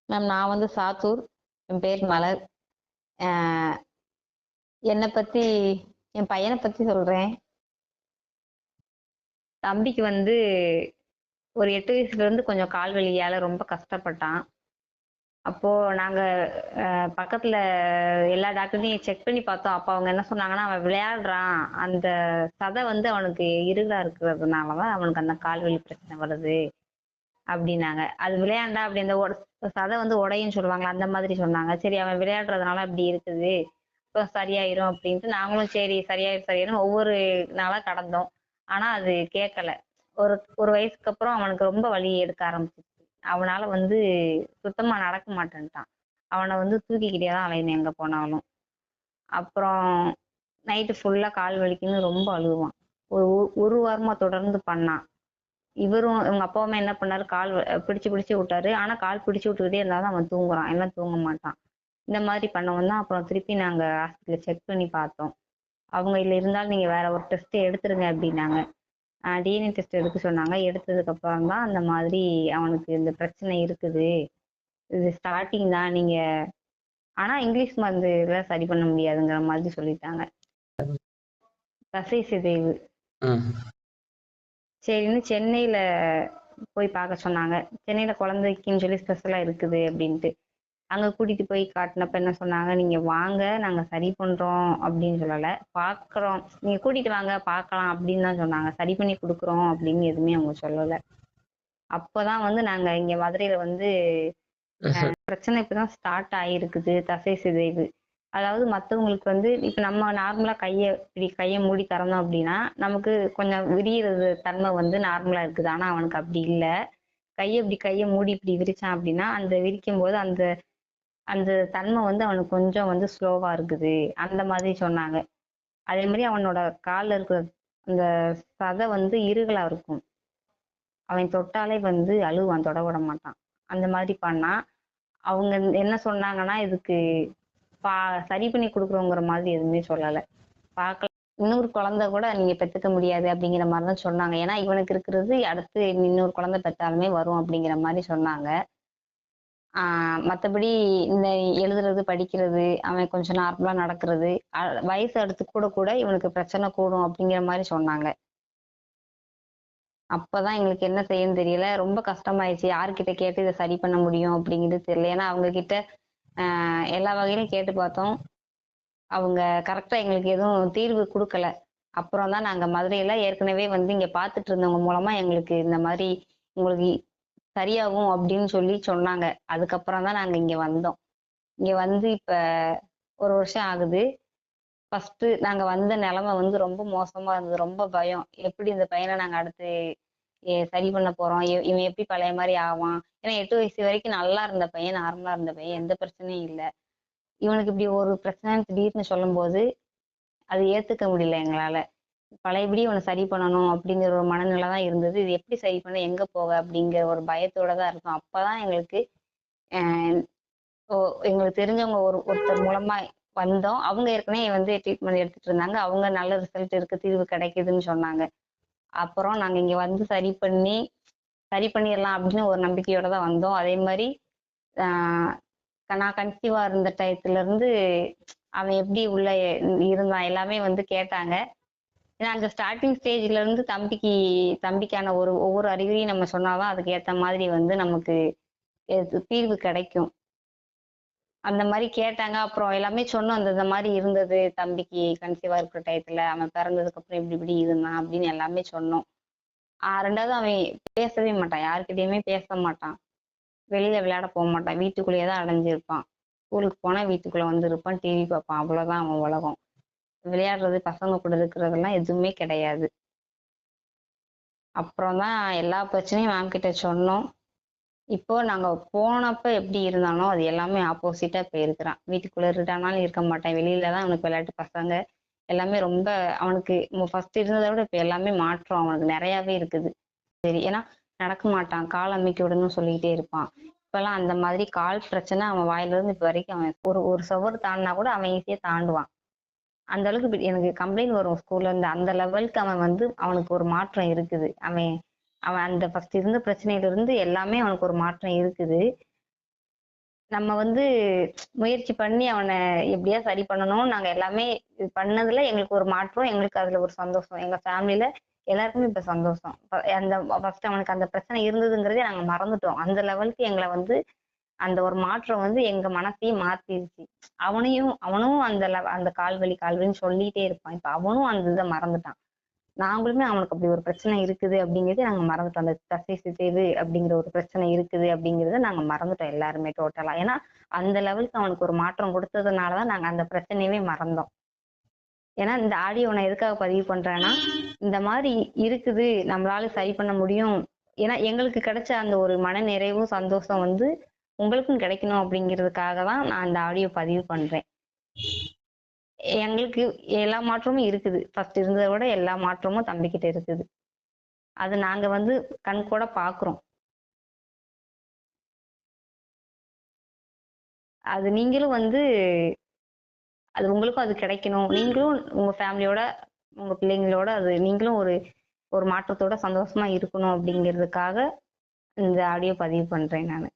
Ma'am நான் வந்து சாத்தூர். என் பேர் மலர். ஆஹ் என்னை பத்தி, என் பையனை பத்தி சொல்றேன். தம்பிக்கு வந்து ஒரு 8 வயசுல இருந்து கொஞ்சம் கால் வலியால ரொம்ப கஷ்டப்பட்டான். அப்போ நாங்க பக்கத்துல எல்லா டாக்டர்டையும் செக் பண்ணி பார்த்தோம். அப்போ அவங்க என்ன சொன்னாங்கன்னா, அவன் விளையாடுறான், அந்த சதை வந்து அவனுக்கு இருகலா இருக்கிறதுனாலதான் அவனுக்கு அந்த கால் வலி பிரச்சனை வருது அப்படின்னாங்க. அது விளையாண்டா அப்படி அந்த சதை வந்து உடையும் சொல்லுவாங்களா, அந்த மாதிரி சொன்னாங்க. சரி அவன் விளையாடுறதுனால அப்படி இருக்குது, இப்போ சரியாயிரும் அப்படின்ட்டு நாங்களும் சரி சரியாயிரும் சரியாயிரும் ஒவ்வொரு நாளா கடந்தோம். ஆனா அது கேட்கல. ஒரு ஒரு வயசுக்கு அப்புறம் அவனுக்கு ரொம்ப வலி எடுக்க ஆரம்பிச்சிச்சு. அவனால வந்து சுத்தமா நடக்க மாட்டேன்ட்டான். அவனை வந்து தூக்கிக்கிட்டே தான் அலையணும் எங்க போனாலும். அப்புறம் நைட்டு ஃபுல்லா கால் வலிக்குன்னு ரொம்ப அழுவான். ஒரு ஒரு வாரமா தொடர்ந்து பண்ணான். இவரும் இவங்க அப்பா அம்மா என்ன பண்ணாரு, பிடிச்சு பிடிச்சு விட்டாரு. ஆனா கால் பிடிச்சு விட்டுக்கிட்டே இருந்தாலும் அவன் தூங்குறான், எல்லாம் தூங்க மாட்டான். இந்த மாதிரி பண்ணவும் தான் அப்புறம் திருப்பி நாங்க ஹாஸ்பிட்டல் செக் பண்ணி பார்த்தோம். அவங்க இல்ல இருந்தாலும் நீங்க வேற ஒரு டெஸ்ட் எடுத்துருங்க அப்படின்னாங்க. டிஎன்ஏ டெஸ்ட் எடுக்க சொன்னாங்க. எடுத்ததுக்கு அப்புறம் தான் அந்த மாதிரி அவனுக்கு இந்த பிரச்சனை இருக்குது, இது ஸ்டார்டிங் தான், நீங்க ஆனா இங்கிலீஷ் மருந்துல சரி பண்ண முடியாதுங்கிற மாதிரி சொல்லிட்டாங்க. தசை சிதைவு. ம். சரின்னு சென்னையில போய் பார்க்க சொன்னாங்க. சென்னையில குழந்தைக்குன்னு சொல்லி ஸ்பெஷலா இருக்குது அப்படின்ட்டு. அங்க கூட்டிட்டு போய் காட்டினப்ப என்ன சொன்னாங்க, நீங்க வாங்க நாங்க சரி பண்றோம் அப்படின்னு சொல்லல, பாக்குறோம், நீங்க கூட்டிட்டு வாங்க பார்க்கலாம் அப்படின்னு தான் சொன்னாங்க. சரி பண்ணி கொடுக்குறோம் அப்படின்னு எதுவுமே அவங்க சொல்லல. அப்பதான் வந்து நாங்க இங்க மதுரையில வந்து பிரச்சனை இப்பதான் ஸ்டார்ட் ஆயிருக்குது, தசை சிதைவு. அதாவது மத்தவங்களுக்கு வந்து இப்ப நம்ம நார்மலா இப்படி கையை மூடி திறந்தோம் அப்படின்னா நமக்கு கொஞ்சம் விரியிறது தன்மை வந்து நார்மலா இருக்குது. ஆனா அவனுக்கு அப்படி இல்லை. கையை மூடி இப்படி விரிச்சான் அப்படின்னா அந்த விரிக்கும் போது அந்த அந்த தன்மை வந்து அவனுக்கு கொஞ்சம் வந்து ஸ்லோவா இருக்குது, அந்த மாதிரி சொன்னாங்க. அதே மாதிரி அவனோட கால்ல இருக்கிற அந்த சதை வந்து இருகலா இருக்கும். அவன் தொட்டாலே வந்து அழுவான், தொட விட மாட்டான். அந்த மாதிரி பண்ணா அவங்க என்ன சொன்னாங்கன்னா, இதுக்கு பா சரி பண்ணி கொடுக்குறோங்கிற மாதிரி எதுவுமே சொல்லலை. பார்க்கலாம், இன்னொரு குழந்தை கூட நீங்க பெத்துக்க முடியாது அப்படிங்கிற மாதிரி தான் சொன்னாங்க. ஏன்னா இவனுக்கு இருக்கிறது அடுத்து இன்னொரு குழந்தை பெற்றாலுமே வரும் அப்படிங்கிற மாதிரி சொன்னாங்க. மத்தபடி இந்த எழுதுறது படிக்கிறது, அவன் கொஞ்சம் நார்மலா நடக்கிறது, வயசு அடுத்து கூட கூட இவனுக்கு பிரச்சனை கூடும் அப்படிங்கிற மாதிரி சொன்னாங்க. அப்பதான் எங்களுக்கு என்ன செய்யன்னு தெரியல, ரொம்ப கஷ்டமாயிடுச்சு. யாருக்கிட்ட கேட்டு இதை சரி பண்ண முடியும் அப்படிங்கிறது தெரியல. ஏன்னா அவங்க கிட்ட எல்லா வகையிலும் கேட்டு பார்த்தோம். அவங்க கரெக்டா எங்களுக்கு எதுவும் தீர்வு கொடுக்கல. அப்புறம் தான் நாங்க மதுரையில ஏற்கனவே வந்து இங்க பார்த்துட்டு இருந்தவங்க மூலமா எங்களுக்கு இந்த மாதிரி உங்களுக்கு சரியாகும் அப்படின்னு சொல்லி சொன்னாங்க. அதுக்கப்புறம் தான் நாங்க இங்க வந்தோம். இங்க வந்து இப்ப ஒரு வருஷம் ஆகுது. ஃபர்ஸ்ட் நாங்க வந்த நிலைமை வந்து ரொம்ப மோசமா இருந்தது. ரொம்ப பயம், எப்படி இந்த பையனை நாங்க அடுத்து சரி பண்ண போறோம், இவன் எப்படி பழைய மாதிரி ஆவான். ஏன்னா 8 வயசு வரைக்கும் நல்லா இருந்த பையன், நார்மலா இருந்த பையன், எந்த பிரச்சனையும் இல்லை. இவனுக்கு இப்படி ஒரு பிரச்சனை திடீர்னு சொல்லும் போது அது ஏத்துக்க முடியல எங்களால. பழையபடி இவனை சரி பண்ணணும் அப்படிங்கிற ஒரு மனநிலை தான் இருந்தது. இது எப்படி சரி பண்ண, எங்க போக அப்படிங்கிற ஒரு பயத்தோட தான் இருக்கும். அப்பதான் எங்களுக்கு அஹ் எங்களுக்கு தெரிஞ்சவங்க ஒருத்தர் மூலமா வந்தோம். அவங்க ஏற்கனவே வந்து ட்ரீட்மெண்ட் எடுத்துட்டு இருந்தாங்க. அவங்க நல்ல ரிசல்ட் இருக்கு, தீர்வு கிடைக்குதுன்னு சொன்னாங்க. அப்புறம் நாங்க இங்க வந்து சரி பண்ணிடலாம் அப்படின்னு ஒரு நம்பிக்கையோட தான் வந்தோம். அதே மாதிரி ஆஹ் நான் கன்சீவா இருந்த டயத்துல இருந்து அவன் எப்படி உள்ள இருந்தான் எல்லாமே வந்து கேட்டாங்க. ஏன்னா அந்த ஸ்டார்டிங் ஸ்டேஜ்ல இருந்து தம்பிக்கான ஒவ்வொரு அறிகுறியும் நம்ம சொன்னாதான் அதுக்கு ஏத்த மாதிரி வந்து நமக்கு தீர்வு கிடைக்கும். அந்த மாதிரி கேட்டாங்க. அப்புறம் எல்லாமே சொன்னோம், இந்த மாதிரி இருந்தது தம்பிக்கு கன்சீவா இருக்கிற டயத்துல, அவன் பிறந்ததுக்கு அப்புறம் இப்படி இப்படி இருந்தான் அப்படின்னு எல்லாமே சொன்னோம். ரெண்டாவது அவன் பேசவே மாட்டான், யாருக்கிட்டயுமே பேச மாட்டான், வெளியில விளையாட போக மாட்டான், வீட்டுக்குள்ளேயேதான் அடைஞ்சிருப்பான். ஸ்கூலுக்கு போனா வீட்டுக்குள்ள வந்து இருப்பான், டிவி பார்ப்பான், அவ்வளவுதான் அவன் உலகம். விளையாடுறது, பசங்க கூட இருக்கிறதெல்லாம் எதுவுமே கிடையாது. அப்புறம் தான் எல்லா பிரச்சனையும் மேம் கிட்ட சொன்னோம். இப்போ நாங்க போனப்ப எப்படி இருந்தானோ அது எல்லாமே ஆப்போசிட்டா இப்ப இருக்கிறான். வீட்டுக்குள்ள இருட்டானாலும் இருக்க மாட்டான், வெளியிலதான் அவனுக்கு விளையாட்டு, பசங்க எல்லாமே ரொம்ப அவனுக்கு ஃபர்ஸ்ட் இருந்ததை விட இப்ப எல்லாமே மாற்றம் அவனுக்கு நிறையவே இருக்குது. சரி, ஏன்னா நடக்க மாட்டான், கால் அமுக்கி விடணும்னு சொல்லிக்கிட்டே இருப்பான். இப்பெல்லாம் அந்த மாதிரி கால் பிரச்சனை அவன் வாயில இருந்து இப்ப வரைக்கும் அவன் ஒரு ஒரு சுவர் தாண்டினா கூட அவன் ஈஸியா தாண்டுவான். அந்த அளவுக்கு எனக்கு கம்ப்ளைண்ட் வரும் ஸ்கூல்ல இருந்து. அந்த லெவலுக்கு அவன் வந்து அவனுக்கு ஒரு மாற்றம் இருக்குது. அவன் அவன் அந்த ஃபர்ஸ்ட் இருந்த பிரச்சனையில இருந்து எல்லாமே அவனுக்கு ஒரு மாற்றம் இருக்குது. நம்ம வந்து முயற்சி பண்ணி அவனை எப்படியா சரி பண்ணணும். நாங்க எல்லாமே இது பண்ணதுல எங்களுக்கு ஒரு மாற்றம், எங்களுக்கு அதுல ஒரு சந்தோஷம். எங்க ஃபேமிலில எல்லாருக்குமே இப்ப சந்தோஷம். அந்த ஃபர்ஸ்ட் அவனுக்கு அந்த பிரச்சனை இருந்ததுங்கிறதே நாங்க மறந்துட்டோம். அந்த லெவலுக்கு எங்களை வந்து அந்த ஒரு மாற்றம் வந்து எங்க மனசையும் மாத்திருச்சு. அவனும் அந்த கால்வலின்னு சொல்லிட்டே இருப்பான். இப்ப அவனும் அந்த இதை மறந்துட்டான். நாங்களுமே அவனுக்கு அப்படி ஒரு பிரச்சனை இருக்குது அப்படிங்கறத நாங்க மறந்துட்டோம். அந்த தசை சிதைவு அப்படிங்கிற ஒரு பிரச்சனை இருக்குது அப்படிங்கறத நாங்க மறந்துட்டோம் எல்லாருமே டோட்டலா. ஏன்னா அந்த லெவலுக்கு அவனுக்கு ஒரு மாற்றம் கொடுத்ததுனாலதான் நாங்க அந்த பிரச்சனையவே மறந்தோம். ஏன்னா இந்த ஆடியோ நான் எதுக்காக பதிவு பண்றேன்னா, இந்த மாதிரி இருக்குது, நம்மளால சரி பண்ண முடியும். ஏன்னா எங்களுக்கு கிடைச்ச அந்த ஒரு மன நிறைவும் சந்தோஷம் வந்து உங்களுக்கும் கிடைக்கணும் அப்படிங்கிறதுக்காக தான் நான் இந்த ஆடியோ பதிவு பண்றேன். எங்களுக்கு எல்லா மாற்றமும் இருக்குது. ஃபர்ஸ்ட் இருந்ததை விட எல்லா மாற்றமும் தம்பிக்கிட்ட இருக்குது. அது நாங்க வந்து கண் கூட பாக்குறோம். அது நீங்களும் வந்து அது உங்களுக்கும் அது கிடைக்கணும். நீங்களும் உங்க ஃபேமிலியோட உங்க பிள்ளைங்களோட அது நீங்களும் ஒரு ஒரு மாற்றத்தோட சந்தோஷமா இருக்கணும் அப்படிங்கிறதுக்காக இந்த ஆடியோ பதிவு பண்றேன் நான்.